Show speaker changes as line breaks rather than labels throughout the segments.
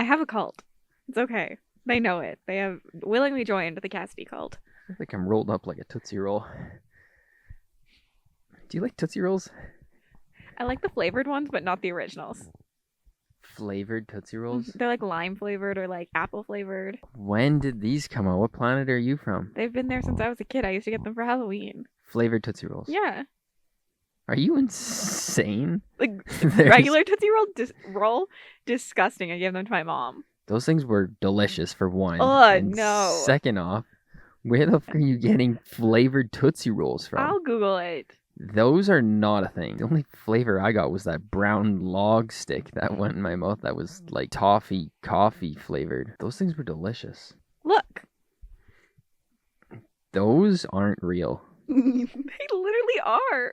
I have a cult. It's okay. They know it. They have willingly joined the Cassidy cult.
I think I'm rolled up like a Tootsie Roll. Do you like Tootsie Rolls?
I like the flavored ones, but not the originals.
Flavored Tootsie Rolls?
They're like lime flavored or like apple flavored.
When did these come out? What planet are you from?
They've been there since I was a kid. I used to get them for Halloween.
Flavored Tootsie Rolls?
Yeah.
Are you insane?
Like regular Tootsie Roll? Disgusting. I gave them to my mom.
Those things were delicious for one.
And no.
Second off, where the fuck are you getting flavored Tootsie Rolls from?
I'll Google it.
Those are not a thing. The only flavor I got was that brown log stick that went in my mouth that was like toffee coffee flavored. Those things were delicious.
Look.
Those aren't real.
They literally are.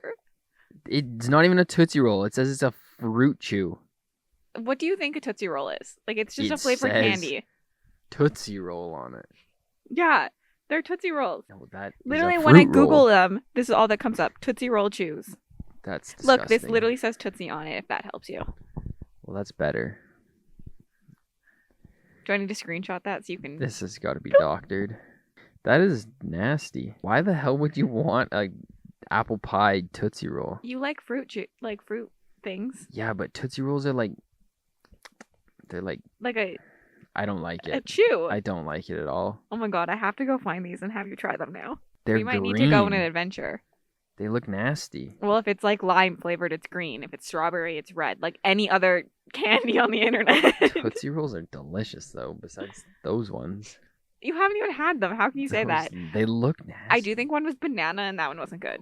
It's not even a Tootsie Roll. It says it's a fruit chew.
What do you think a Tootsie Roll is? Like, it's just
It
a flavored
says
candy.
Tootsie Roll on it.
Yeah, they're Tootsie Rolls.
No, that is
Literally,
a
when I
fruit
Google
roll.
them, this is all that comes up. Tootsie Roll Chews.
That's disgusting.
Look, this literally says Tootsie on it, if that helps you.
Well, that's better.
Do I need to screenshot that so you can...
This has got to be doctored. That is nasty. Why the hell would you want a apple pie Tootsie Roll?
You like fruit things.
Yeah, but Tootsie Rolls are like... They're like...
Like
I don't like
a
it.
chew.
I don't like it at all.
Oh my god, I have to go find these and have you try them now.
They're
We might
green.
need to go on an adventure.
They look nasty.
Well, if it's like lime flavored, it's green. If it's strawberry, it's red. Like any other candy on the internet.
Tootsie Rolls are delicious, though, besides those ones.
You haven't even had them. How can you say that?
They look nasty.
I do think one was banana and that one wasn't good.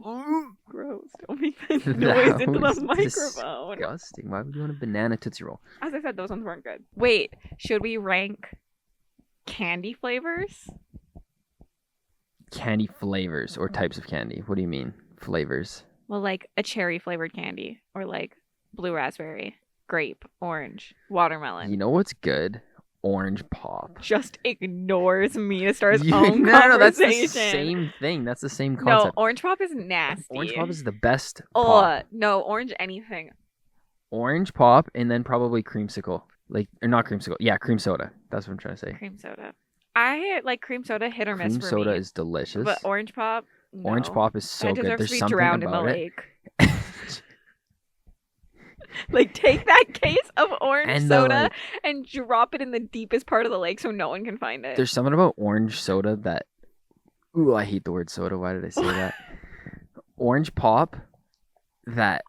Gross. Don't make that noise into the microphone.
Disgusting. Why would you want a banana Tootsie Roll?
As I said, those ones weren't good. Wait, should we rank candy flavors?
Candy flavors or types of candy? What do you mean? Flavors?
Well, like a cherry flavored candy or like blue raspberry, grape, orange, watermelon.
You know what's good? Orange pop.
Just ignores me to start his
No,
own conversation.
no, that's the same thing. That's the same concept.
No, orange pop is nasty.
Orange pop is the best
Oh,
pop.
no, orange anything.
Orange pop and then probably creamsicle. Like, or not creamsicle. Yeah, cream soda. That's what I'm trying to say.
Cream soda. I like cream soda hit or miss
Cream
for
soda
me.
is delicious.
But orange pop, no.
Orange pop is so
that
good.
deserves
There's
to be
something
drowned in the
about it.
lake. Like, take that case of orange
And
soda and drop it in the deepest part of the lake so no one can find it.
There's something about orange soda that... Ooh, I hate the word soda. Why did I say that? Orange pop that...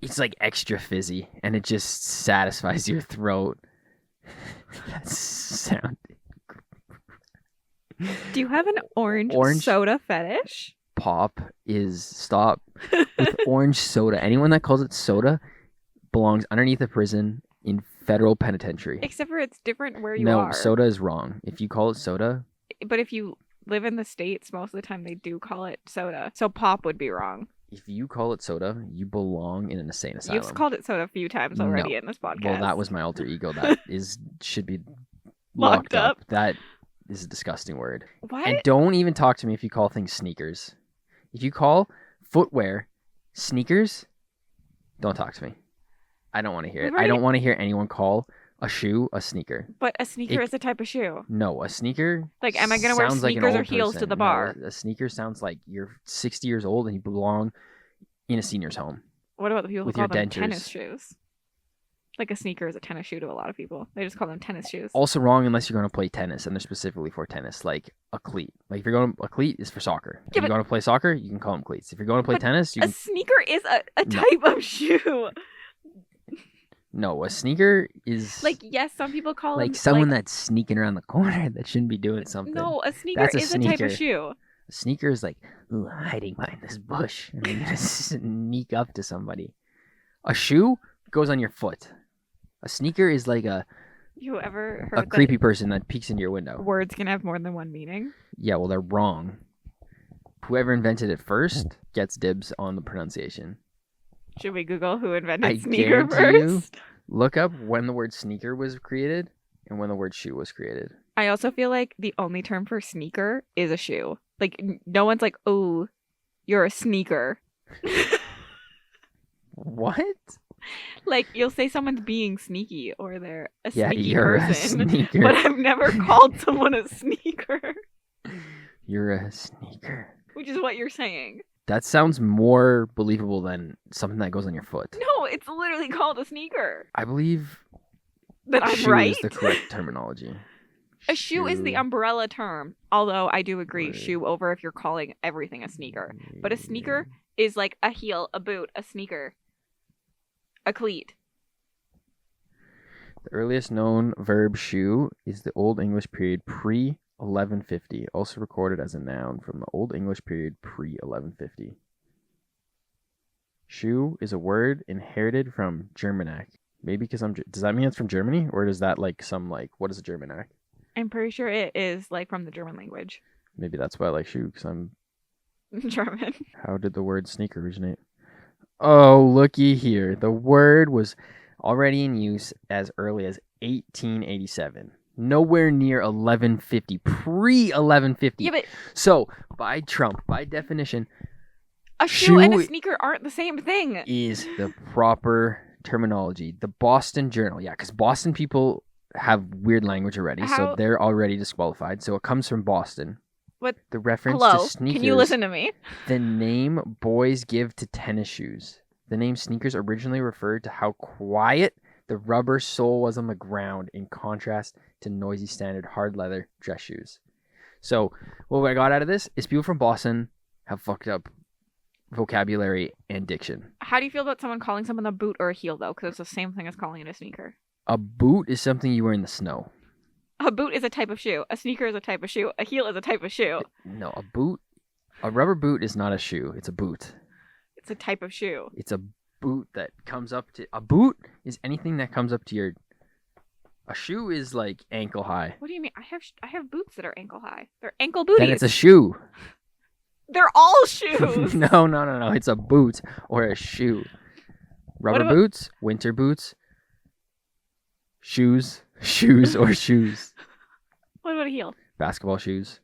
It's like extra fizzy and it just satisfies your throat. That sound...
Do you have an orange soda fetish?
Pop is... Stop with orange soda. Anyone that calls it soda belongs underneath a prison in federal penitentiary.
Except for it's different where you are.
No, soda is wrong. If you call it soda...
But if you live in the States, most of the time they do call it soda. So pop would be wrong.
If you call it soda, you belong in an insane asylum.
You've called it soda a few times already in this podcast.
Well, that was my alter ego. That should be locked up. That is a disgusting word.
What?
And don't even talk to me if you call things sneakers. If you call footwear sneakers, don't talk to me. I don't want to hear it. I don't want to hear anyone call a shoe a sneaker.
But a sneaker is a type of shoe.
No, a sneaker.
Like, am I going to wear sneakers or heels to the bar?
No, a sneaker sounds like you're 60 years old and you belong in a senior's home.
What about the people who
with
call
your
them
dentures?
Tennis shoes? Like, a sneaker is a tennis shoe to a lot of people. They just call them tennis shoes.
Also wrong unless you're going to play tennis, and they're specifically for tennis, like a cleat. Like, if you're going to, a cleat is for soccer. If you're going to play soccer, you can call them cleats. If you're going to play tennis, you can...
A sneaker is a type of shoe.
No, a sneaker is...
Like, yes, some people call
like
them...
someone that's sneaking around the corner that shouldn't be doing something.
No, a sneaker is a type of shoe.
A sneaker is like, ooh, I'm hiding behind this bush, and I'm going to sneak up to somebody. A shoe goes on your foot. A sneaker is like
you ever heard
a creepy person that peeks into your window.
Words can have more than one meaning?
Yeah, well, they're wrong. Whoever invented it first gets dibs on the pronunciation.
Should we Google who invented
I
sneaker
guarantee
first?
Look up when the word sneaker was created and when the word shoe was created.
I also feel like the only term for sneaker is a shoe. Like, no one's like, oh, you're a sneaker.
What?
Like, you'll say someone's being sneaky or they're a
Yeah,
sneaky
you're
person.
a sneaker.
But I've never called someone a sneaker,
You're a sneaker.
which is what you're saying.
That sounds more believable than something that goes on your foot.
No, it's literally called a sneaker.
I believe
That I'm
shoe
right.
is the correct terminology.
A shoe is the umbrella term. Although I do agree,
Right.
shoe over if you're calling everything a sneaker. But a sneaker is like a heel, a boot, a sneaker, a cleat.
The earliest known verb shoe is the Old English period pre-1150, also recorded as a noun from the Old English period pre-1150. Shoe is a word inherited from Germanic. Maybe because does that mean it's from Germany? Or is that like some, like, what is a Germanic?
I'm pretty sure it is like from the German language.
Maybe that's why I like shoe, because I'm...
German.
How did the word sneaker originate? Oh, looky here. The word was already in use as early as 1887. Nowhere near 1150. Pre-1150.
Yeah, but
So, by definition,
a shoe and a
shoe
sneaker aren't the same thing.
is the proper terminology. The Boston Journal. Yeah, because Boston people have weird language already, so
How-
they're already disqualified. So it comes from Boston.
What?
The reference
Hello?
to sneakers.
Can you listen to me?
The name boys give to tennis shoes. The name sneakers originally referred to how quiet the rubber sole was on the ground in contrast to noisy standard hard leather dress shoes. So what I got out of this is people from Boston have fucked up vocabulary and diction.
How do you feel about someone calling someone a boot or a heel, though? Because it's the same thing as calling it a sneaker.
A boot is something you wear in the snow.
A boot is a type of shoe. A sneaker is a type of shoe. A heel is a type of shoe.
No, a rubber boot is not a shoe. It's a boot.
It's a type of shoe.
It's a boot that comes up to... A boot is anything that comes up to your... A shoe is like ankle high.
What do you mean? I have boots that are ankle high. They're ankle booties.
Then it's a shoe.
They're all shoes.
No. It's a boot or a shoe. Rubber
about-
boots, winter boots, shoes or shoes.
What about a heel?
Basketball shoes,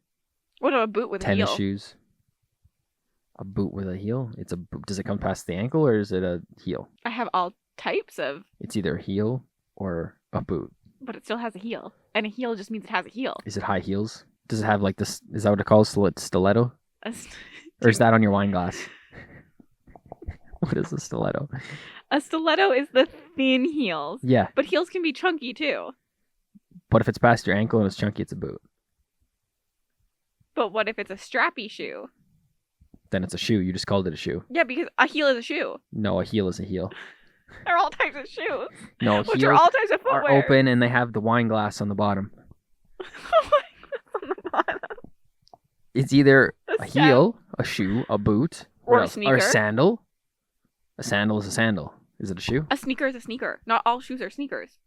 What about a boot with a
tennis
heel?
shoes. A boot with a heel? It's a boot. Does it come past the ankle or is it a heel?
I have all types of,
It's either a heel or a boot.
but it still has a heel. And a heel just means it has a heel.
Is it high heels? Does it have like this? Is that what it calls stiletto?
A, st-
Or is that on your wine glass? What is a stiletto?
a stiletto is the thin heels.
Yeah,
But heels can be chunky too.
but if it's past your ankle and it's chunky, it's a boot.
But what if it's a strappy shoe?
Then it's a shoe. You just called it a shoe.
Yeah, because a heel is a shoe.
No, a heel is a heel.
They're all types of shoes.
No,
Which are
heels
all types of
are
footwear.
open and they have the wine glass on the bottom.
On the bottom.
It's either
A
a heel, a shoe, a boot,
Or
what
a
else?
sneaker.
Or a sandal. A sandal is a sandal. Is it a shoe?
A sneaker is a sneaker. Not all shoes are sneakers.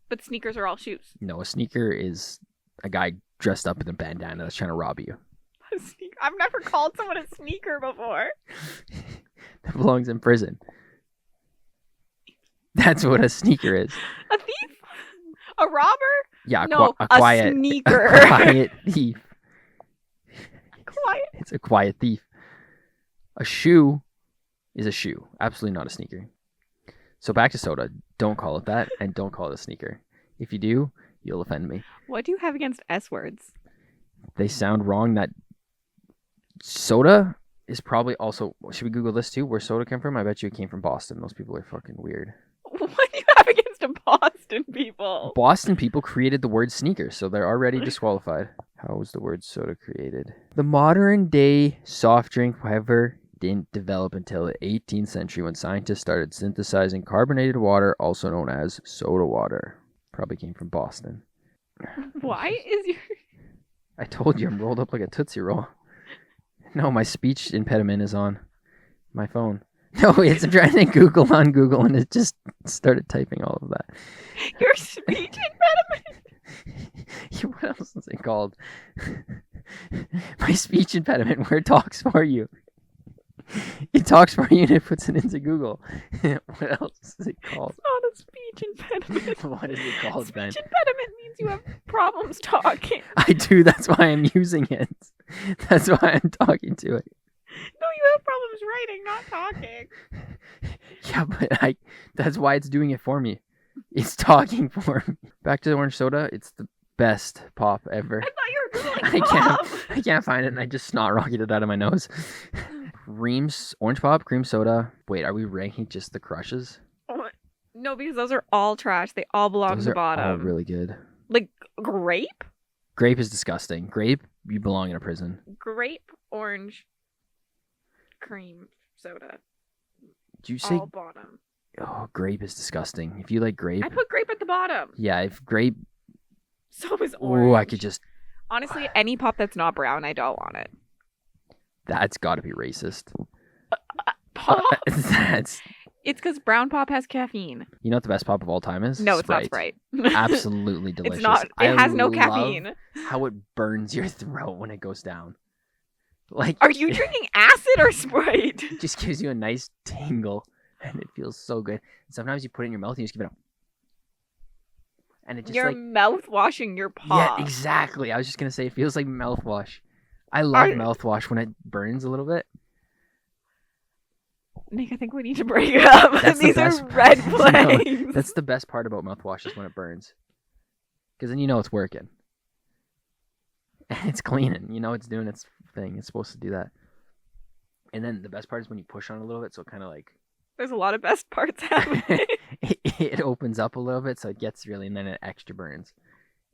But sneakers are all shoes.
No, a sneaker is a guy dressed up in a bandana that's trying to rob you.
A sneaker. I've never called someone a sneaker before.
That belongs in prison. That's what a sneaker is.
A thief? A robber?
Yeah,
No,
a
a
quiet,
sneaker.
a quiet thief.
Quiet.
It's a quiet thief. A shoe is a shoe. Absolutely not a sneaker. So back to soda. Don't call it that, and don't call it a sneaker. If you do, you'll offend me.
What do you have against S words?
They sound wrong. That soda is probably also... Should we Google this too? Where soda came from? I bet you it came from Boston. Those people are fucking weird.
What do you have against a Boston people?
Boston people created the word sneaker, so they're already disqualified. How was the word soda created? The modern day soft drink, however, didn't develop until the 18th century when scientists started synthesizing carbonated water, also known as soda water. Probably came from Boston.
Why is your...
I told you I'm rolled up like a Tootsie Roll. No, my speech impediment is on my phone. No, it's I'm trying to Google on Google and it just started typing all of that.
Your speech impediment?
What else is it called? My speech impediment where it talks for you. It talks for you and it puts it into Google. What else is it called?
It's not a speech impediment.
What is it called, Ben?
Speech impediment means you have problems talking.
I do, that's why I'm using it. That's why I'm talking to it.
No, you have problems writing, not talking.
Yeah, but that's why it's doing it for me. It's talking for me. Back to the orange soda. It's the best pop ever.
I thought you were Googling
I can't find it, and I just snot rocketed out of my nose. Orange pop, cream soda. Wait, are we ranking just the crushes?
No, because those are all trash. They all belong
Those
to the
are
bottom.
all really good.
Like grape?
Grape is disgusting. Grape, you belong in a prison.
Grape, orange, cream, soda.
Did you say?
All bottom.
Oh, grape is disgusting. If you like grape.
I put grape at the bottom.
Yeah, if grape.
So is orange.
Oh, I could just.
Honestly, any pop that's not brown, I don't want it.
That's got to be racist.
Pop?
That's.
It's because brown pop has caffeine.
You know what the best pop of all time is?
No, it's not Sprite.
Absolutely delicious.
It's not. It has no caffeine.
How it burns your throat when it goes down. Like,
are you drinking acid or Sprite?
It just gives you a nice tingle, and it feels so good. And sometimes you put it in your mouth and you just give it a. And it just
You're
like
mouthwashing your pop.
Yeah, exactly. I was just gonna say it feels like mouthwash. I love mouthwash when it burns a little bit.
Nick, I think we need to break up. These are red flags.
No, that's the best part about mouthwash is when it burns. Because then you know it's working. And it's cleaning. You know it's doing its thing. It's supposed to do that. And then the best part is when you push on it a little bit, so it kind of like...
There's a lot of best parts happening.
it opens up a little bit, so it gets really, and then it extra burns.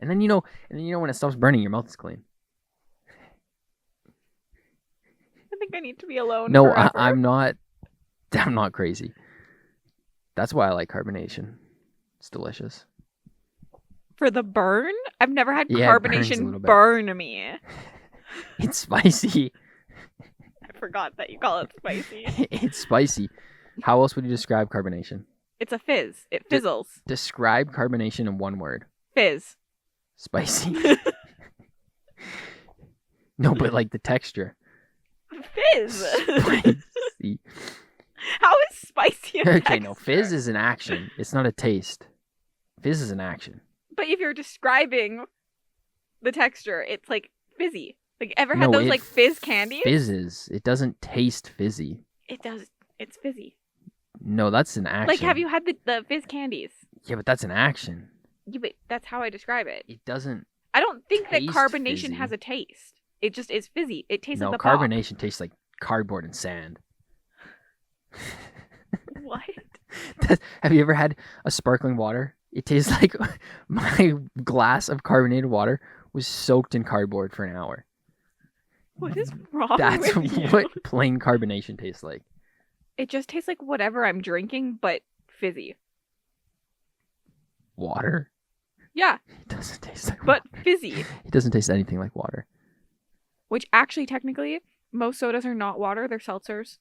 And then you know when it stops burning, your mouth is clean.
I think I need to be alone.
No,
forever.
I'm not crazy. That's why I like carbonation. It's delicious.
For the burn? I've never had
Yeah,
carbonation burn me.
It's spicy.
I forgot that you call it spicy.
It's spicy. How else would you describe carbonation?
It's a fizz. It fizzles.
Describe carbonation in one word.
Fizz.
Spicy. No, but like the texture.
Fizz.
Spicy.
How is spicy a
Okay,
texture?
no. Fizz is an action. It's not a taste. Fizz is an action.
But if you're describing the texture, it's like fizzy. Like, ever had those like fizz candies?
Fizzes. It doesn't taste fizzy.
It does. It's fizzy.
No, that's an action.
Like, have you had the fizz candies?
Yeah, but that's an action.
Yeah, but that's how I describe it.
It doesn't.
I don't think that
taste
carbonation
fizzy.
Has a taste. It just is fizzy. It tastes
No,
like the pop.
carbonation tastes like cardboard and sand.
What?
Have you ever had a sparkling water? It tastes like my glass of carbonated water was soaked in cardboard for an hour.
What is wrong
That's
with you?
what plain carbonation tastes like.
It just tastes like whatever I'm drinking, but fizzy.
Water?
Yeah,
It doesn't taste like
but
water.
fizzy.
It doesn't taste anything like water.
Which actually, technically, most sodas are not water. They're seltzers.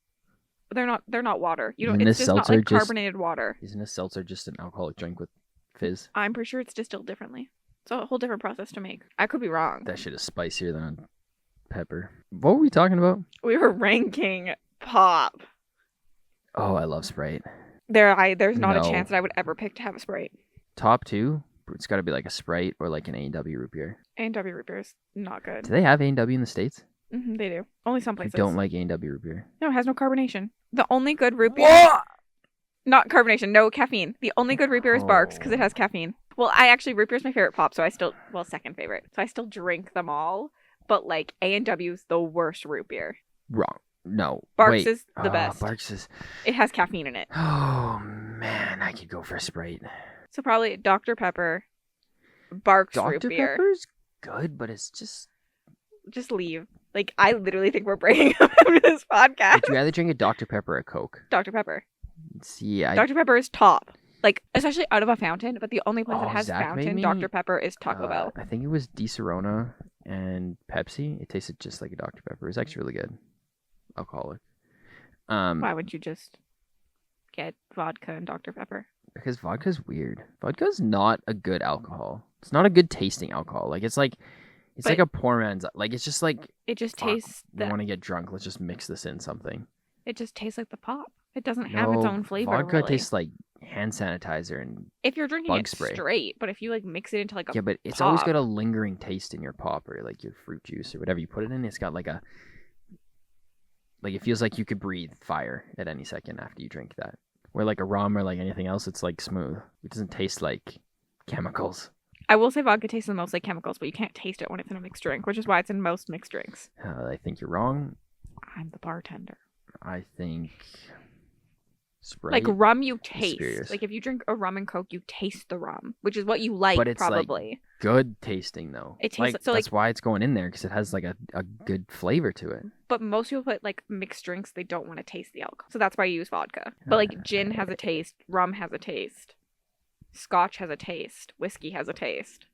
They're not water. You don't.
Isn't
It's
this
just not
seltzer
like
just-
carbonated water.
Isn't a seltzer just an alcoholic drink with fizz?
I'm pretty sure it's distilled differently. It's a whole different process to make. I could be wrong.
That shit is spicier than a pepper. What were we talking about?
We were ranking pop.
Oh, I love Sprite.
There's not a
No.
chance that I would ever pick to have a Sprite.
Top two, it's got to be like a Sprite or like an A&W root beer.
A&W root beer is not good.
Do they have A&W in the States?
They do. Only some
I
places.
don't like A&W root beer.
No, it has no carbonation. The only good root beer... Not carbonation, no caffeine. The only good root beer is Barks because it has caffeine. Well, root beer is my favorite pop, so second favorite. So I still drink them all, but like A&W is the worst root beer.
Wrong. No.
Barks
wait.
is the best.
Barks is...
It has caffeine in it.
Oh, man. I could go for a Sprite.
So probably Dr. Pepper, Barks root
Dr.
beer.
Pepper's good, but it's just...
Just leave. Like, I literally think we're breaking up after this podcast.
Would you rather drink a Dr. Pepper or a Coke?
Dr. Pepper.
See,
Dr. Pepper is top. Like, especially out of a fountain, but the only place that has
Zach made
fountain
me,
Dr. Pepper is Taco Bell.
I think it was Di Serona and Pepsi. It tasted just like a Dr. Pepper. It was actually really good. Alcoholic.
Why would you just get vodka and Dr. Pepper?
Because vodka's weird. Vodka's not a good alcohol. It's not a good tasting alcohol. Like it's like a poor man's. Like it's just like
it just
fuck,
tastes.
We want to get drunk. Let's just mix this in something.
It just tastes like the pop. It doesn't have its own flavor.
Vodka
really.
tastes like hand sanitizer and
if you're drinking
bug
it
spray.
straight, but if you like mix it into like a
yeah, but it's
pop,
always got a lingering taste in your pop or like your fruit juice or whatever you put it in. It's got like it feels like you could breathe fire at any second after you drink that. Where like a rum or like anything else, it's like smooth. It doesn't taste like chemicals.
I will say vodka tastes the most like chemicals, but you can't taste it when it's in a mixed drink, which is why it's in most mixed drinks.
I think you're wrong.
I'm the bartender.
I think Sprite.
Like rum, you taste.
Superior.
Like if you drink a rum and Coke, you taste the rum, which is what you like,
but it's
probably.
Like good tasting though.
It tastes
like,
so
that's why it's going in there, because it has like a good flavor to it.
But most people put like mixed drinks, they don't want to taste the alcohol, so that's why you use vodka. But like gin has a taste, rum has a taste, Scotch has a taste, whiskey has a taste.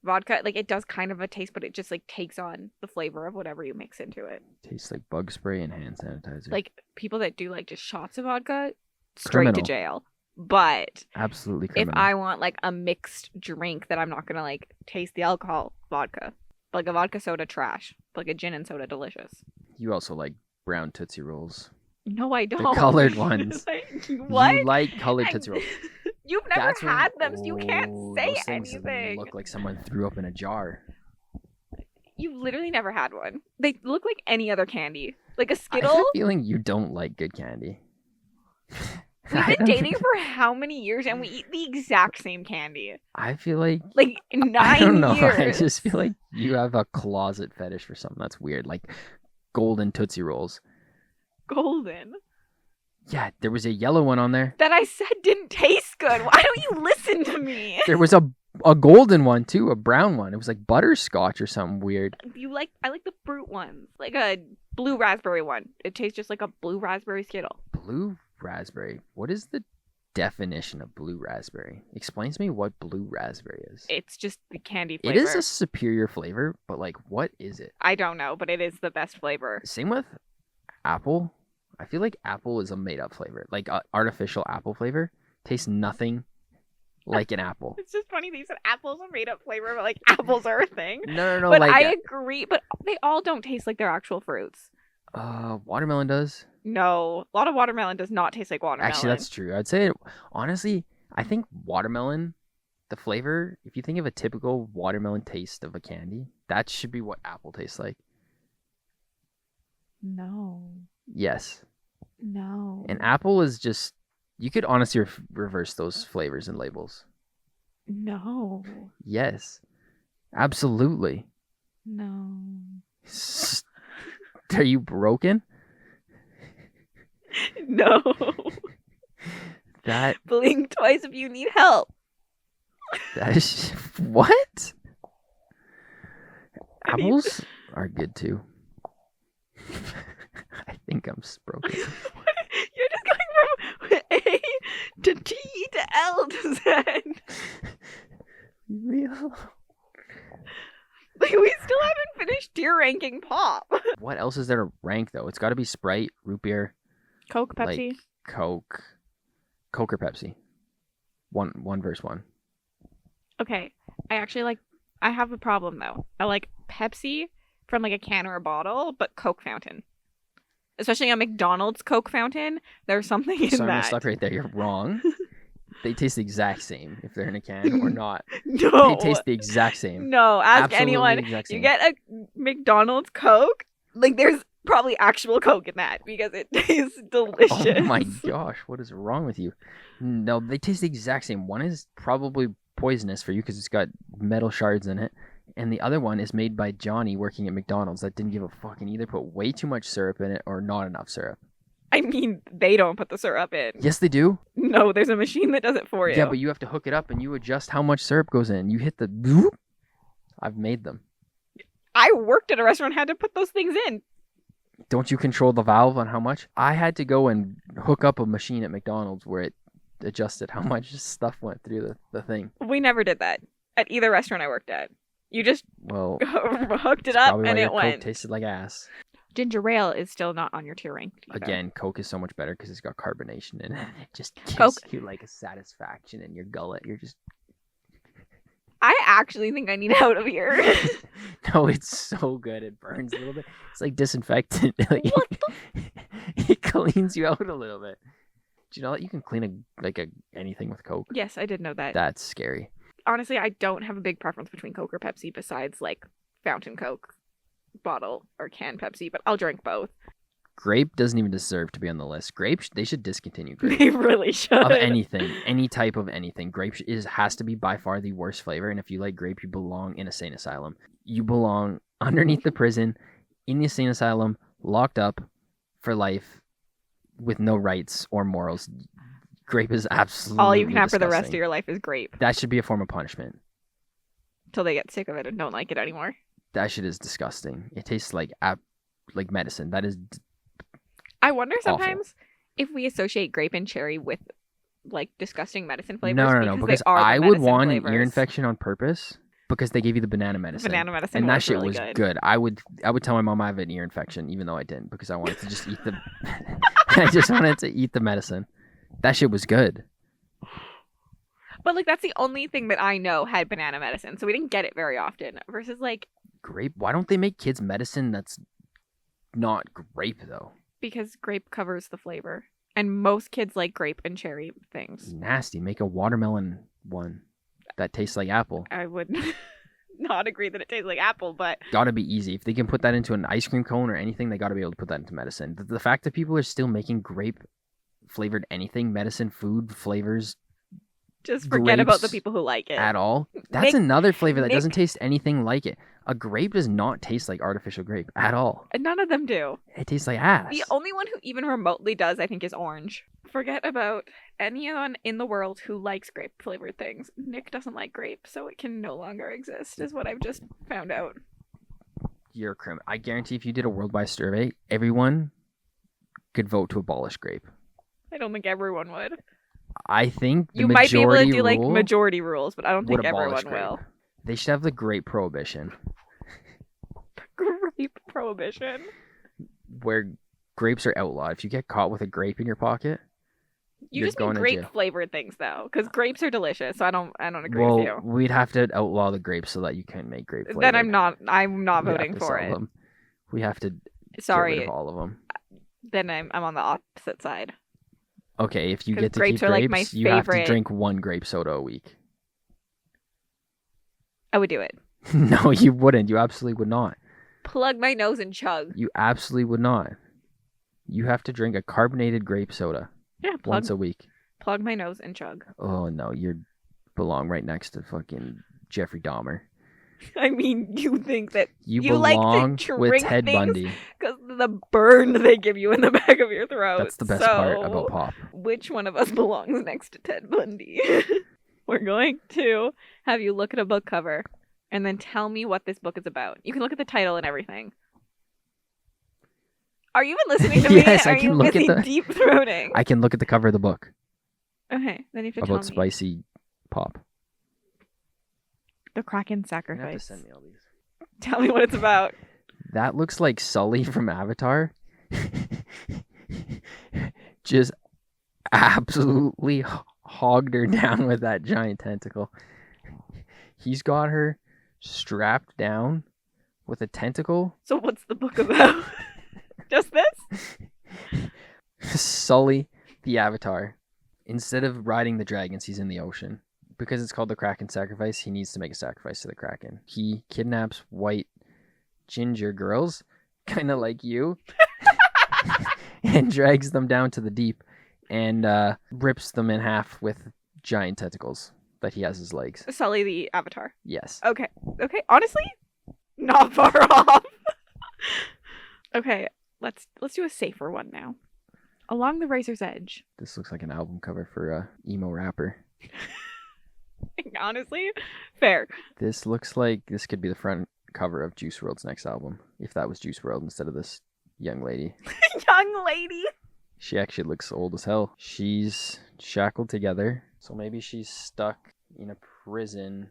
Vodka, like it does kind of a taste, but it just like takes on the flavor of whatever you mix into it.
Tastes like bug spray and hand sanitizer.
Like people that do like just shots of vodka, straight
Criminal.
to jail. But
Absolutely
if
criminal.
I want like a mixed drink that I'm not gonna like taste the alcohol, vodka. Like a vodka soda, trash. Like a gin and soda, delicious.
You also like brown Tootsie Rolls.
No, I don't.
The colored ones.
Like, what?
You like colored Tootsie Rolls.
You've never
That's
had
when-
them, so you can't say
those things
anything.
look like someone threw up in a jar.
You've literally never had one. They look like any other candy. Like a
I
Skittle.
have a feeling you don't like good candy.
We've been dating for how many years and we eat the exact same candy?
I feel like
Like 9
I don't know.
years.
I just feel like you have a closet fetish for something that's weird, like golden Tootsie Rolls.
Golden.
Yeah, there was a yellow one on there.
That I said didn't taste good. Why don't you listen to me?
There was a golden one too, a brown one. It was like butterscotch or something weird.
I like the fruit ones. Like a blue raspberry one. It tastes just like a blue raspberry Skittle.
Blue raspberry. What is the definition of blue raspberry? Explain to me what blue raspberry is.
It's just the candy flavor.
It is a superior flavor, but like, what is it?
I don't know, but it is the best flavor.
Same with apple. I feel like apple is a made-up flavor. Like artificial apple flavor tastes nothing like an apple.
It's just funny that you said apple's a made up flavor, but like apples are a thing.
No.
But
like,
I agree, but they all don't taste like their actual fruits.
Watermelon does.
No, a lot of watermelon does not taste like watermelon.
Actually, that's true. I'd say, honestly, I think watermelon, the flavor, if you think of a typical watermelon taste of a candy, that should be what apple tastes like.
No.
Yes.
No.
And apple is just, you could honestly reverse those flavors and labels.
No.
Yes. Absolutely.
No.
Are you broken?
No.
That
Blink twice if you need help.
is what? Apples are good too. I think I'm broken.
You're just going from A to T to L to Z.
Real.
Like, we still haven't finished tier ranking pop.
What else is there to rank though? It's got to be Sprite, root beer,
Coke, Pepsi.
like Coke or Pepsi. One versus one.
Okay, I have a problem though. I like Pepsi from like a can or a bottle, but Coke fountain. Especially a McDonald's Coke fountain, there's something in
So I'm gonna
that.
stop right there. You're wrong. They taste the exact same if they're in a can or not.
No.
They taste the exact same.
No, ask
Absolutely
anyone.
the exact
You
same.
get a McDonald's Coke, like there's probably actual Coke in that because it tastes delicious.
Oh my gosh, what is wrong with you? No, they taste the exact same. One is probably poisonous for you because it's got metal shards in it. And the other one is made by Johnny working at McDonald's that didn't give a fuck and either put way too much syrup in it or not enough syrup.
I mean, they don't put the syrup in.
Yes, they do.
No, there's a machine that does it for you.
Yeah, but you have to hook it up and you adjust how much syrup goes in. You hit the boop. I've made them.
I worked at a restaurant, had to put those things in.
Don't you control the valve on how much? I had to go and hook up a machine at McDonald's where it adjusted how much stuff went through the thing.
We never did that at either restaurant I worked at. You just
Well,
hooked it up
probably
and
why
it
your Coke
went.
tasted like ass.
Ginger ale is still not on your tier rank. either.
Again, Coke is so much better because it's got carbonation in it. It just gives
Coke-
you like a satisfaction in your gullet. You're just
I actually think I need out of here.
no, it's so good. It burns a little bit. It's like disinfectant. Like,
What
it cleans you out a little bit. Do you know that you can clean anything with Coke?
Yes, I did know that.
That's scary.
Honestly, I don't have a big preference between Coke or Pepsi besides like fountain Coke, bottle or can Pepsi, but I'll drink both.
Grape doesn't even deserve to be on the list. Grape, they should discontinue grape.
They really should.
Of anything, any type of anything. Grape has to be by far the worst flavor, and if you like grape, you belong in a sane asylum. You belong underneath the prison, in the insane asylum, locked up for life with no rights or morals. Grape is absolutely
all you can have
disgusting.
for the rest of your life is grape.
That should be a form of punishment.
Till they get sick of it and don't like it anymore.
That shit is disgusting. It tastes like medicine. That is
I wonder
awful.
sometimes if we associate grape and cherry with like disgusting medicine flavors.
No. Because
they are
I
the
would
medicine
want
flavors.
an ear infection on purpose because they gave you the banana medicine.
Banana medicine
and that
was
shit
really
was
good.
I would tell my mom I have an ear infection even though I didn't because I wanted to just eat the I just wanted to eat the medicine. That shit was good.
But like that's the only thing that I know had banana medicine, so we didn't get it very often. Versus like
Grape. Why don't they make kids medicine that's not grape though?
because grape covers the flavor, and most kids like grape and cherry things.
Nasty. Make a watermelon one that tastes like apple.
I would not agree that it tastes like apple, but
Gotta be easy. If they can put that into an ice cream cone or anything, they gotta be able to put that into medicine. The fact that people are still making grape flavored anything, medicine, food, flavors
just forget about the
grapes
people who like it.
at all, that's another flavor that doesn't taste anything like it. A grape does not taste like artificial grape at all.
And none of them do.
It tastes like ass.
The only one who even remotely does, I think, is orange. Forget about anyone in the world who likes grape flavored things. Nick doesn't like grape, so it can no longer exist, is what I've just found out.
You're a criminal. I guarantee if you did a worldwide survey, everyone could vote to abolish grape.
I don't think everyone would.
I think the
You might be able to
majority
do like
rule
majority rules, but I don't think
would abolish
everyone will.
grape. They should have the grape prohibition,
Grape prohibition.
where grapes are outlawed. If you get caught with a grape in your pocket,
You
you're
just mean
going to
grape
jail.
flavored things though, because grapes are delicious. So I don't agree with
Well,
you.
we'd have to outlaw the grapes so that you couldn't make grape flavored.
Then I'm not
We have
voting
to
for
sell
it.
them. We have to get rid
Sorry.
of all of them.
Then I'm on the opposite side.
Okay, if you
'Cause
get to
grapes
keep
are,
grapes,
like, my
you have to
favorite.
drink one grape soda a week.
I would do it.
No, you wouldn't. You absolutely would not.
Plug my nose and chug.
You absolutely would not. You have to drink a carbonated grape soda
Yeah,
once a week.
plug my nose and chug.
Oh no, you belong right next to fucking Jeffrey Dahmer.
I mean, you think that
You
like to
belong with
drink
Ted
things
Bundy.
because the burn they give you in the back of your throat.
That's the best part about pop.
Which one of us belongs next to Ted Bundy? We're going to have you look at a book cover and then tell me what this book is about. You can look at the title and everything. Are you even listening to me?
Yes, I
Are
can
you
look at
busy
the-
deep throating?
I can look at the cover of the book
Okay, then you have to
about
tell me.
spicy pop.
The Kraken
You're gonna have to
Sacrifice.
send me all these.
Tell me what it's about.
That looks like Sully from Avatar. Just absolutely hogged her down with that giant tentacle. He's got her strapped down with a tentacle.
So what's the book about? Just this?
Sully, the Avatar, instead of riding the dragons, he's in the ocean. Because it's called the Kraken Sacrifice, he needs to make a sacrifice to the Kraken. He kidnaps white ginger girls, kind of like you, and drags them down to the deep and rips them in half with giant tentacles that he has as legs.
Sully the Avatar.
Yes.
Okay. Okay. Honestly, not far off. Okay, let's do a safer one now. Along the Razor's Edge.
This looks like an album cover for a emo rapper.
Honestly, fair.
This looks like this could be the front cover of Juice WRLD's next album, if that was Juice WRLD instead of this young lady.
Young lady.
She actually looks old as hell. She's shackled together, so maybe she's stuck in a prison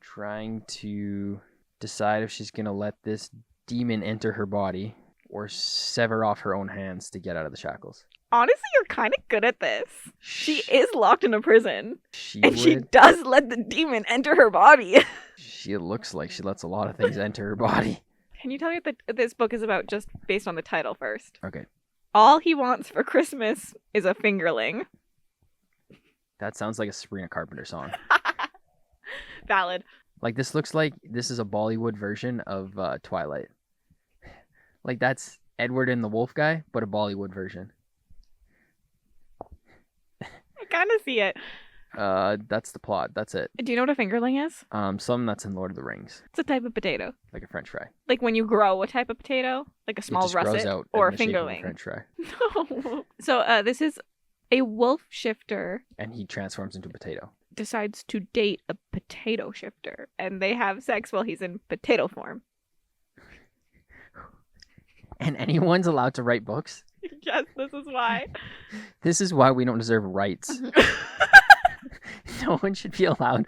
trying to decide if she's gonna let this demon enter her body or sever off her own hands to get out of the shackles.
Honestly, you're kind of good at this. She is locked in a prison, and she
would-
does let the demon enter her body.
She looks like she lets a lot of things enter her body.
Can you tell me what this book is about just based on the title first?
Okay,
All he wants for Christmas is a fingerling.
that sounds like a Sabrina Carpenter song.
Valid.
Like, this looks like this is a Bollywood version of Twilight. Like, that's Edward and the Wolf Guy, but a Bollywood version.
I kind of see it.
That's the plot. That's it.
Do you know what a fingerling is?
Some that's in Lord of the Rings,
It's a type of potato.
like a French fry.
Like when you grow a type of potato, like a small
it just grows
russet
out
or a
in the shape of a
fingerling.
French fry,
No. So this is a wolf shifter
and he transforms into a potato.
decides to date a potato shifter, and they have sex while he's in potato form.
And anyone's allowed to write books.
Yes, this is why.
This is why we don't deserve rights. No one should be allowed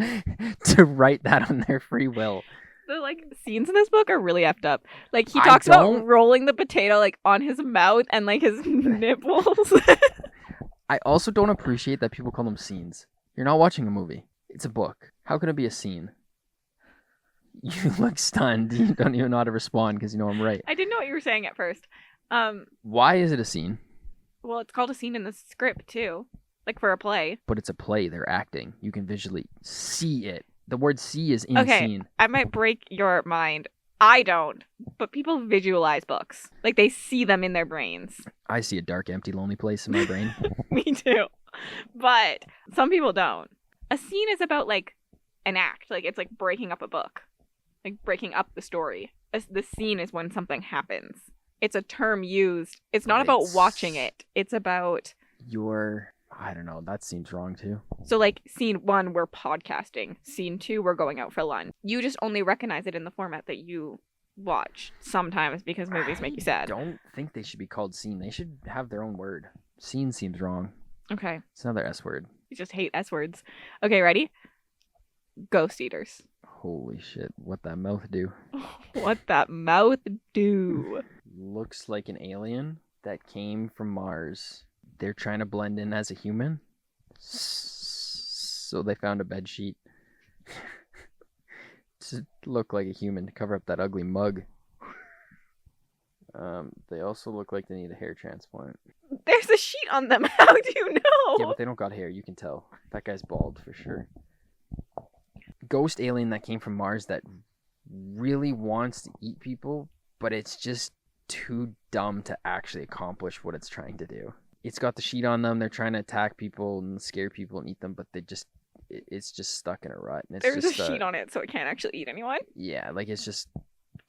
to write that on their free will.
The like scenes in this book are really effed up. Like he
I
talks
don't-
about rolling the potato like on his mouth and like his nipples.
I also don't appreciate that people call them scenes. You're not watching a movie. It's a book. How can it be a scene? You look stunned. You don't even know how to respond because you know I'm right.
I didn't know what you were saying at first.
Why is it a scene?
Well, it's called a scene in the script too, like for a play.
But it's a play. They're acting. You can visually see it. The word see is in
Okay.
scene.
I might break your mind. I don't, but people visualize books. Like they see them in their brains.
I see a dark, empty, lonely place in my brain.
Me too. But some people don't. A scene is about like an act. Like it's like breaking up a book. Like breaking up the story. The scene is when something happens. It's a term used. It's not about watching it. It's about...
I don't know. That seems wrong too.
So like scene 1, we're podcasting. Scene 2, we're going out for lunch. You just only recognize it in the format that you watch sometimes because movies make you sad.
I don't think they should be called scene. They should have their own word. Scene seems wrong.
Okay.
It's another S word.
You just hate S words. Okay, ready? Ghost eaters.
Holy shit. What that mouth do?
What that mouth do?
Looks like an alien that came from Mars. They're trying to blend in as a human. So they found a bed sheet to look like a human to cover up that ugly mug. They also look like they need a hair transplant.
There's a sheet on them. How do you know?
Yeah, but they don't got hair. You can tell. That guy's bald for sure. Ghost alien that came from Mars that really wants to eat people, but it's just too dumb to actually accomplish what it's trying to do. It's got the sheet on them. They're trying to attack people and scare people and eat them, but it's just stuck in a rut. And it's
There's
just
a sheet on it so it can't actually eat anyone.
Yeah, like it's just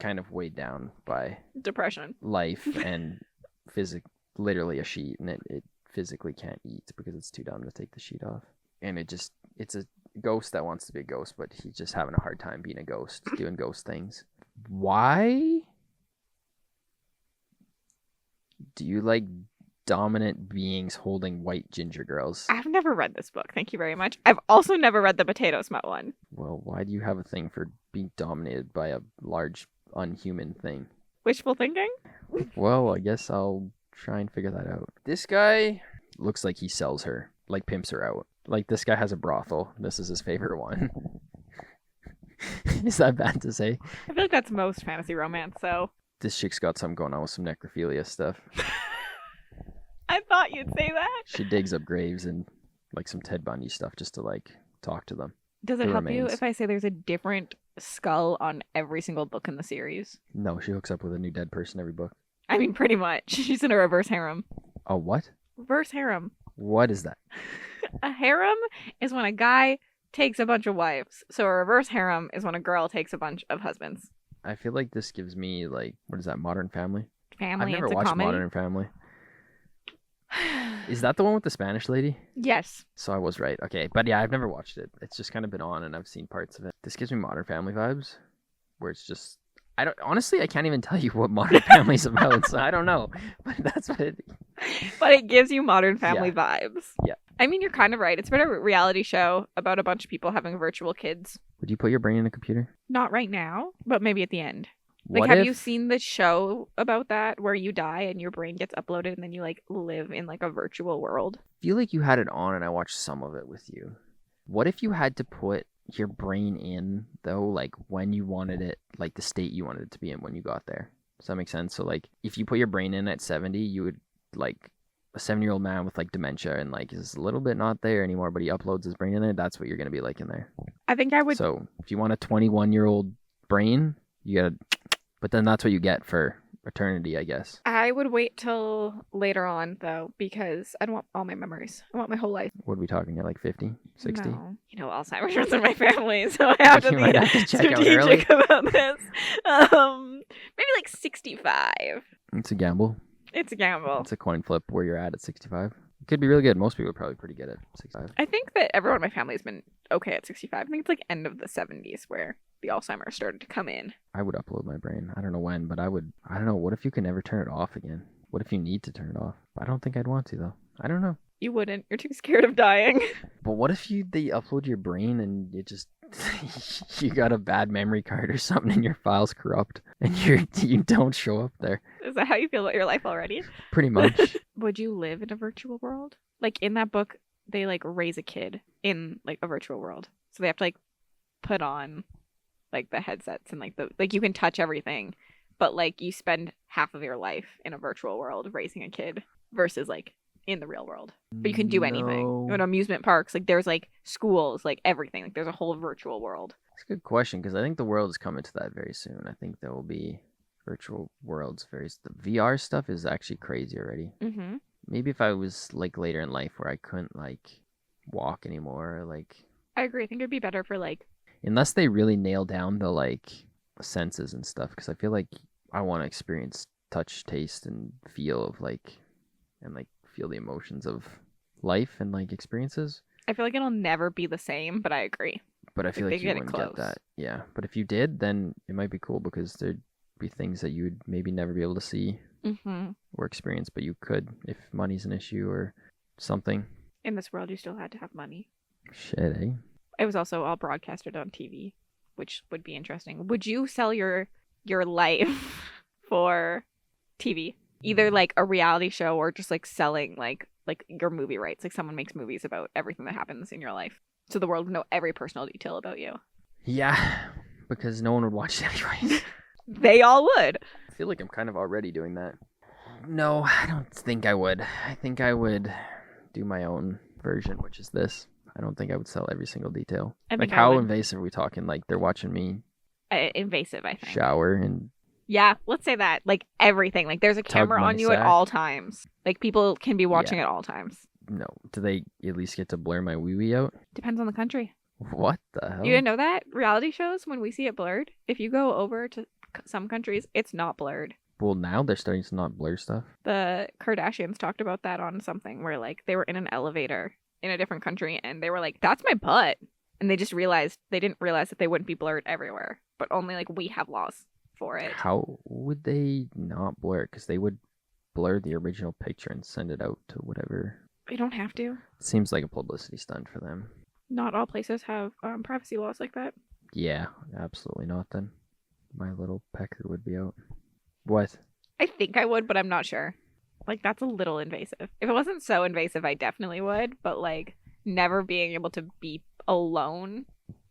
kind of weighed down by
Depression.
life and literally a sheet, and it physically can't eat because it's too dumb to take the sheet off. And it's a ghost that wants to be a ghost, but he's just having a hard time being a ghost, doing ghost things. Why do you like dominant beings holding white ginger girls?
I've never read this book. Thank you very much. I've also never read the Potato Smut one.
Well, why do you have a thing for being dominated by a large unhuman thing?
Wishful thinking?
Well, I guess I'll try and figure that out. This guy looks like he sells her, like pimps her out. Like this guy has a brothel. This is his favorite one. Is that bad to say?
I feel like that's most fantasy romance, so...
This chick's got something going on with some necrophilia stuff.
I thought you'd say that.
She digs up graves and like some Ted Bundy stuff just to like talk to them.
Does it
The
help you
remains.
if I say there's a different skull on every single book in the series?
No, she hooks up with a new dead person every book.
I mean, pretty much. She's in a reverse harem.
A what?
Reverse harem.
What is that?
A harem is when a guy takes a bunch of wives. So a reverse harem is when a girl takes a bunch of husbands.
I feel like this gives me like, what is that, Modern Family?
Family,
I've never
it's a
watched
comedy.
Modern Family. Is that the one with the Spanish lady?
Yes.
So I was right. Okay, but yeah, I've never watched it. It's just kind of been on and I've seen parts of it. This gives me Modern Family vibes, where it's just, I can't even tell you what Modern Family's about, so I don't know. But that's what it...
But it gives you Modern Family vibes.
Yeah.
I mean, you're kind of right. It's been a reality show about a bunch of people having virtual kids.
Would you put your brain in a computer?
Not right now, but maybe at the end.
What
Like, have
if...
you seen the show about that where you die and your brain gets uploaded and then you like live in like a virtual world?
I feel like you had it on and I watched some of it with you. What if you had to put your brain in, though, like when you wanted it, like the state you wanted it to be in when you got there? Does that make sense? So like if you put your brain in at 70, you would like a 7-year-old man with like dementia and like is a little bit not there anymore, but he uploads his brain in there. That's what you're going to be like in there.
I think I would.
So if you want a 21-year-old brain, you got to, but then that's what you get for eternity, I guess.
I would wait till later on, though, because I don't want all my memories. I want my whole life.
What are we talking? You're like 50, 60?
No. You know, Alzheimer's runs in my family, so I have to
You
be
might have to check out
strategic about this. Maybe like 65.
It's a gamble.
It's a gamble.
It's a coin flip where you're at 65. It could be really good. Most people are probably pretty good at 65.
I think that everyone in my family has been okay at 65. I think it's like end of the 70s where the Alzheimer's started to come in.
I would upload my brain. I don't know when, but I don't know. What if you can never turn it off again? What if you need to turn it off? I don't think I'd want to, though. I don't know.
You wouldn't. You're too scared of dying.
But what if they upload your brain and it just you got a bad memory card or something and your file's corrupt and you don't show up there?
Is that how you feel about your life already?
Pretty much.
Would you live in a virtual world? Like in that book, they like raise a kid in like a virtual world. So they have to like put on like the headsets and like you can touch everything, but like you spend half of your life in a virtual world raising a kid versus like in the real world. But you can do anything.
No.
You go to amusement parks, like there's like schools, like everything. Like there's a whole virtual world.
It's a good question because I think the world is coming to that very soon. I think there will be virtual worlds. The VR stuff is actually crazy already.
Mm-hmm.
Maybe if I was like later in life where I couldn't like walk anymore, like
I agree. I think it'd be better for like
unless they really nail down the like senses and stuff, because I feel like I want to experience touch, taste, and feel of like and like feel the emotions of life and like experiences.
I feel like it'll never be the same, but I agree.
But I feel
If
like
they
you
get it
wouldn't get
close.
that. Yeah. But if you did, then it might be cool because there'd be things that you would maybe never be able to see
Mm-hmm.
or experience, but you could if money's an issue or something.
In this world, you still had to have money.
Shit, eh?
It was also all broadcasted on TV, which would be interesting. Would you sell your life for TV? Either like a reality show or just like selling like your movie rights. Like someone makes movies about everything that happens in your life. So the world would know every personal detail about you.
Yeah, because no one would watch it anyways.
They all would.
I feel like I'm kind of already doing that. No, I don't think I would. I think I would do my own version, which is this. I don't think I would sell every single detail.
I
Like
think I
how
would.
invasive are we talking? Like they're watching me
Invasive, I think.
shower and
Yeah, let's say that. Like everything. Like there's a
Tug
camera
my
on you at
sack.
all times. Like people can be watching
Yeah.
at all times.
no. Do they at least get to blur my wee wee out?
Depends on the country.
What the hell?
You didn't know that? Reality shows, when we see it blurred, if you go over to some countries, it's not blurred.
Well, now they're starting to not blur stuff.
The Kardashians talked about that on something where like they were in an elevator in a different country and they were like, that's my butt. And they didn't realize that they wouldn't be blurred everywhere, but only like we have laws for it.
How would they not blur it? Because they would blur the original picture and send it out to whatever.
You don't have to.
It seems like a publicity stunt for them.
Not all places have privacy laws like that.
Yeah, absolutely not then. My little pecker would be out. What?
I think I would, but I'm not sure. Like, that's a little invasive. If it wasn't so invasive, I definitely would. But, like, never being able to be alone,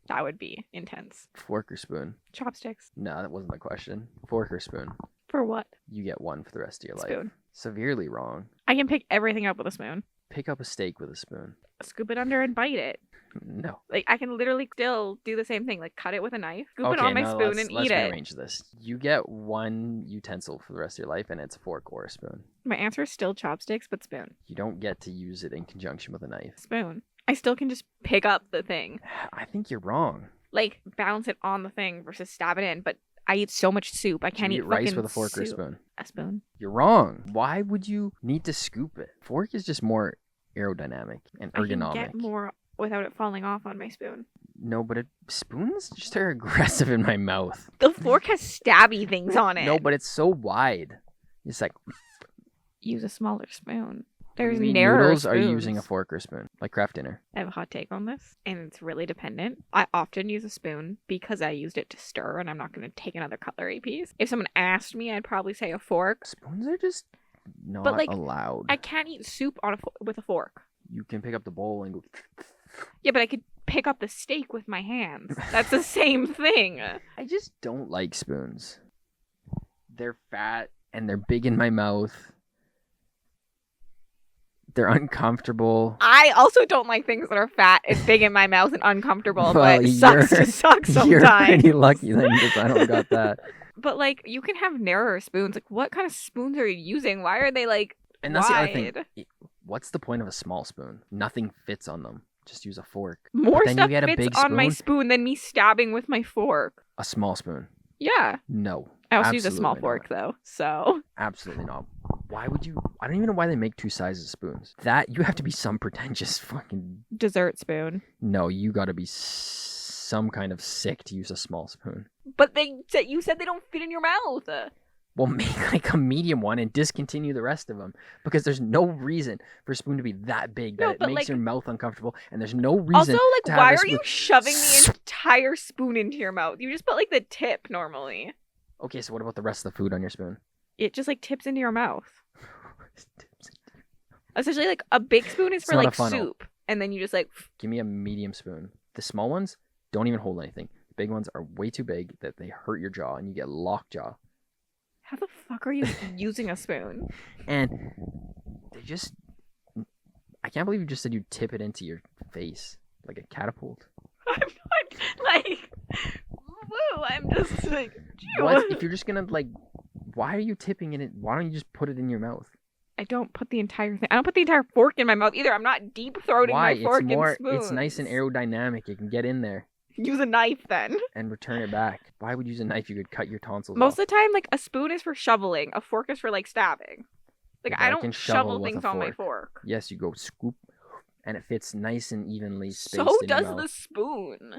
that would be intense.
Fork or spoon?
Chopsticks.
No, that wasn't the question. Fork or spoon?
For what?
You get one for the rest of your life.
Spoon.
Severely wrong.
I can pick everything up with a spoon.
Pick up a steak with a spoon.
Scoop it under and bite it.
No.
Like, I can literally still do the same thing. Like, cut it with a knife, scoop it
Okay,
on my
no,
spoon,
let's
and eat it.
rearrange this. You get one utensil for the rest of your life, and it's a fork or a spoon.
My answer is still chopsticks, but spoon.
You don't get to use it in conjunction with a knife.
Spoon. I still can just pick up the thing.
I think you're wrong.
Like, balance it on the thing versus stab it in. But I eat so much soup. I can't
Do
eat
you eat rice
fucking
with a fork or a
soup.
spoon?
A spoon.
You're wrong. Why would you need to scoop it? Fork is just more aerodynamic and ergonomic.
I can get more without it falling off on my spoon.
No, but spoons just are aggressive in my mouth.
The fork has stabby things on it.
No, but it's so wide. It's like
Use a smaller spoon. There's
you mean
narrower
noodles
spoons.
are using a fork or spoon, like Kraft Dinner.
I have a hot take on this, and it's really dependent. I often use a spoon because I used it to stir, and I'm not going to take another cutlery piece. If someone asked me, I'd probably say a fork.
Spoons are just not
But, like,
allowed.
I can't eat soup on with a fork.
You can pick up the bowl and go.
Yeah, but I could pick up the steak with my hands. That's the same thing.
I just don't like spoons. They're fat and they're big in my mouth. They're uncomfortable.
I also don't like things that are fat and big in my mouth and uncomfortable,
Well,
but sucks to suck
You're
sometimes.
pretty lucky then because I don't got that.
But, like, you can have narrower spoons. Like, what kind of spoons are you using? Why are they, like,
And that's
wide?
the other thing. What's the point of a small spoon? Nothing fits on them. Just use a fork.
More
then
stuff
you get a
fits
big
on my
spoon?
spoon than me stabbing with my fork.
A small spoon.
Yeah.
No.
I also use a small
absolutely
fork,
not.
though, so.
Absolutely not. Why would you? I don't even know why they make 2 sizes of spoons. That, you have to be some pretentious fucking...
Dessert spoon.
No, you gotta be some kind of sick to use a small spoon.
But you said they don't fit in your mouth.
Well, make like a medium one and discontinue the rest of them. Because there's no reason for a spoon to be that big that
No,
it
but,
makes
like-
your mouth uncomfortable. And there's no reason
Also,
to
like,
have
why
a
are
spoon-
you shoving the entire spoon into your mouth? You just put, like, the tip normally.
Okay, so what about the rest of the food on your spoon?
It just, like, tips into your mouth. Essentially, like, a big spoon is
It's
for,
not a
like,
funnel.
soup. And then you just, like...
Give me a medium spoon. The small ones don't even hold anything. The big ones are way too big that they hurt your jaw and you get lockjaw.
How the fuck are you using a spoon?
And they just... I can't believe you just said you tip it into your face like a catapult.
I'm not, like... Woo, I'm just, like...
What? If you're just gonna, like... Why are you tipping it in? Why don't you just put it in your mouth?
I don't put the entire thing... I don't put the entire fork in my mouth either. I'm not deep-throating
Why?
my fork
It's more...
in spoons.
It's nice and aerodynamic. It can get in there
Use a knife, then.
and return it back. Why would you use a knife? You could cut your tonsils
Most
off.
of the time, like, a spoon is for shoveling. A fork is for, like, stabbing. Like,
Yeah, but
I
I
don't
can shovel
shovel
with a
things on my
fork.
fork.
Yes, you go scoop, and it fits nice and evenly spaced
So
in your
does
mouth.
the spoon.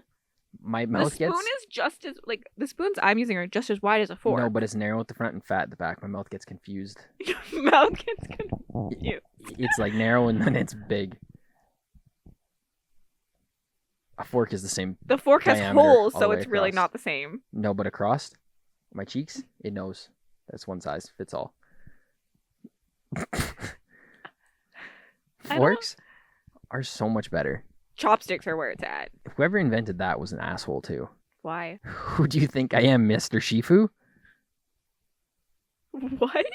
My
The
mouth
spoon
gets...
is just as, like, the spoons I'm using are just as wide as a fork.
No, but it's narrow at the front and fat at the back. My mouth gets confused.
Your mouth gets confused.
It's like narrow and then it's big. A fork is the same.
The fork has
diameter
holes,
all the
so
way
it's really
across.
not the same.
No, but across my cheeks, it knows. That's one size fits all.
I
Forks are so much better.
Chopsticks are where it's at.
Whoever invented that was an asshole too.
Why?
Who do you think I am, Mr. Shifu?
What?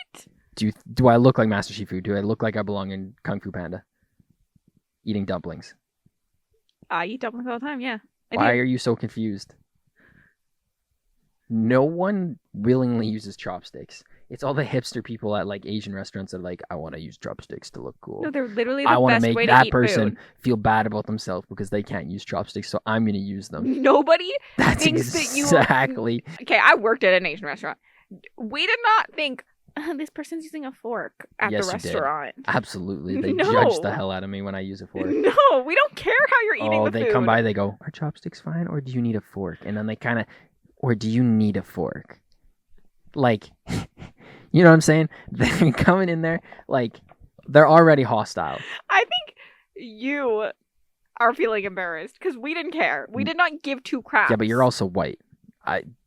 Do I look like Master Shifu? Do I look like I belong in Kung Fu Panda? Eating dumplings.
I eat dumplings all the time, yeah.
Why are you so confused? No one willingly uses chopsticks. It's all the hipster people at like Asian restaurants that are like, I want to use chopsticks to look cool.
No, they're literally the
I want
best
to make
way to
that
eat
person
food.
feel bad about themselves because they can't use chopsticks, so I'm going to use them.
Nobody
That's
thinks that you...
exactly.
Okay, I worked at an Asian restaurant. We did not think, this person's using a fork at
Yes,
the
you did.
restaurant.
Absolutely. They
No.
judge the hell out of me when I use a fork.
No, we don't care how you're eating the
They
food.
come by, they go, are chopsticks fine or do you need a fork? And then they kind of, or do you need a fork? Like, you know what I'm saying? They're coming in there, like, they're already hostile.
I think you are feeling embarrassed because we didn't care. We did not give two craps.
Yeah, but you're also white.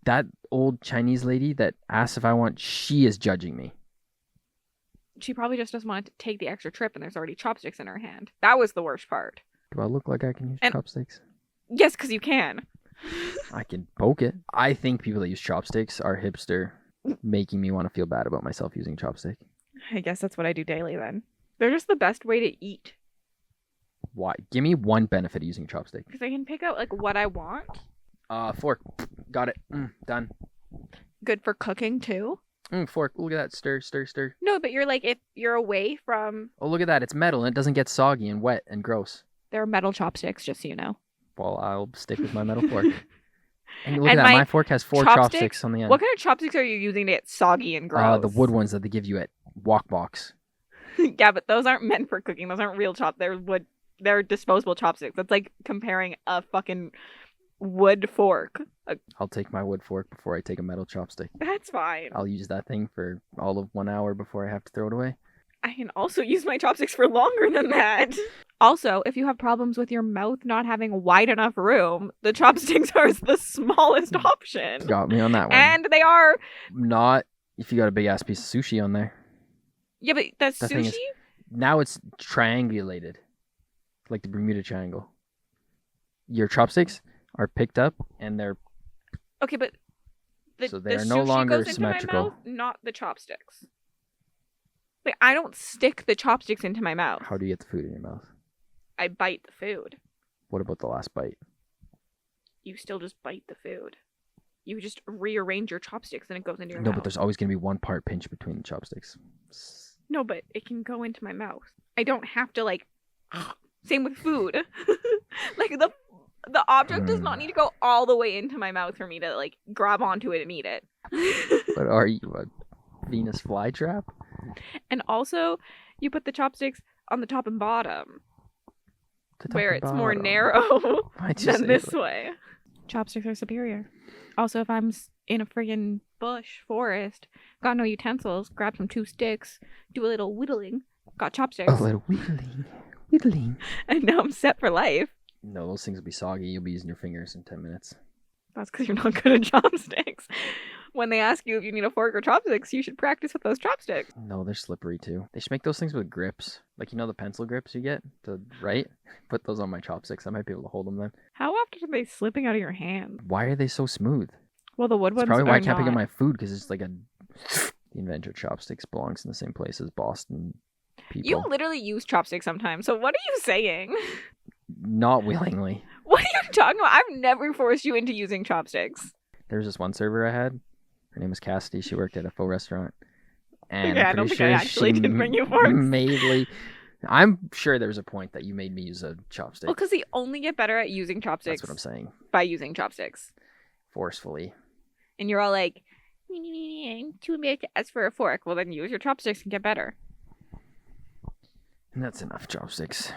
That old Chinese lady that asked if I want, she is judging me.
She probably just doesn't want to take the extra trip and there's already chopsticks in her hand. That was the worst part.
Do I look like I can use
And-
chopsticks?
Yes, because you can.
I can poke it. I think people that use chopsticks are hipster, making me want to feel bad about myself using chopstick.
I guess that's what I do daily then. They're just the best way to eat.
Why? Give me one benefit of using chopstick.
Because I can pick out like what I want.
Fork. Got it. Done.
Good for cooking too.
Fork. Look at that. Stir, stir, stir.
No, but you're like, if you're away from...
Oh, look at that. It's metal and it doesn't get soggy and wet and gross.
There are metal chopsticks, just so you know.
Well, I'll stick with my metal fork. And look
And
at that.
my
My fork has 4
chopsticks?
chopsticks on the end.
What kind of chopsticks are you using to get soggy and gross?
The wood ones that they give you at Walk Box.
Yeah, but those aren't meant for cooking. Those aren't real They're wood. They're disposable chopsticks. That's like comparing a fucking wood fork.
I'll take my wood fork before I take a metal chopstick.
That's fine.
I'll use that thing for all of 1 hour before I have to throw it away.
I can also use my chopsticks for longer than that. Also, if you have problems with your mouth not having wide enough room, the chopsticks are the smallest option.
Got me on that one.
And they are...
Not if you got a big ass piece of sushi on there.
Yeah, but that's
That thing
sushi?
is- Now it's triangulated, like the Bermuda Triangle. Your chopsticks are picked up and they're
Okay, but
So
the
they are no
sushi
longer
goes into
symmetrical.
my mouth, not the chopsticks. Like, I don't stick the chopsticks into my mouth.
How do you get the food in your mouth?
I bite the food.
What about the last bite?
You still just bite the food. you just rearrange your chopsticks and it goes into your
No,
mouth.
but there's always going to be one part pinched between the chopsticks.
No, but it can go into my mouth. I don't have to like. Same with food. Like the object does not need to go all the way into my mouth for me to like grab onto it and eat it.
But are you a Venus flytrap?
And also, you put the chopsticks on the top and bottom, where it's more narrow than this way. Chopsticks are superior. Also, if I'm in a friggin' bush, forest, got no utensils, grab some 2 sticks, do a little whittling, got chopsticks.
A little whittling.
And now I'm set for life.
No, those things will be soggy. You'll be using your fingers in 10 minutes.
That's because you're not good at chopsticks. When they ask you if you need a fork or chopsticks, you should practice with those chopsticks.
No, they're slippery too. They should make those things with grips. Like, the pencil grips you get to write? Put those on my chopsticks. I might be able to hold them then.
How often are they slipping out of your hand?
Why are they so smooth?
Well, the wood ones
That's probably why I
are
can't pick up
not.
my food, because it's like a... The inventor of chopsticks belongs in the same place as Boston people.
You literally use chopsticks sometimes, so what are you saying?
Not willingly.
What are you talking about? I've never forced you into using chopsticks.
There was this one server I had. Her name was Cassidy. She worked at a faux restaurant. And
Okay,
I'm
I don't
pretty
think I
sure
actually
she
did bring you forks.
I'm sure there was a point that you made me use a chopstick.
Well, because they only get better at using chopsticks
That's what I'm saying.
by using chopsticks.
Forcefully.
And you're all like, I'm too embarrassed to ask for a fork. Well, then use your chopsticks and get better.
And that's enough chopsticks.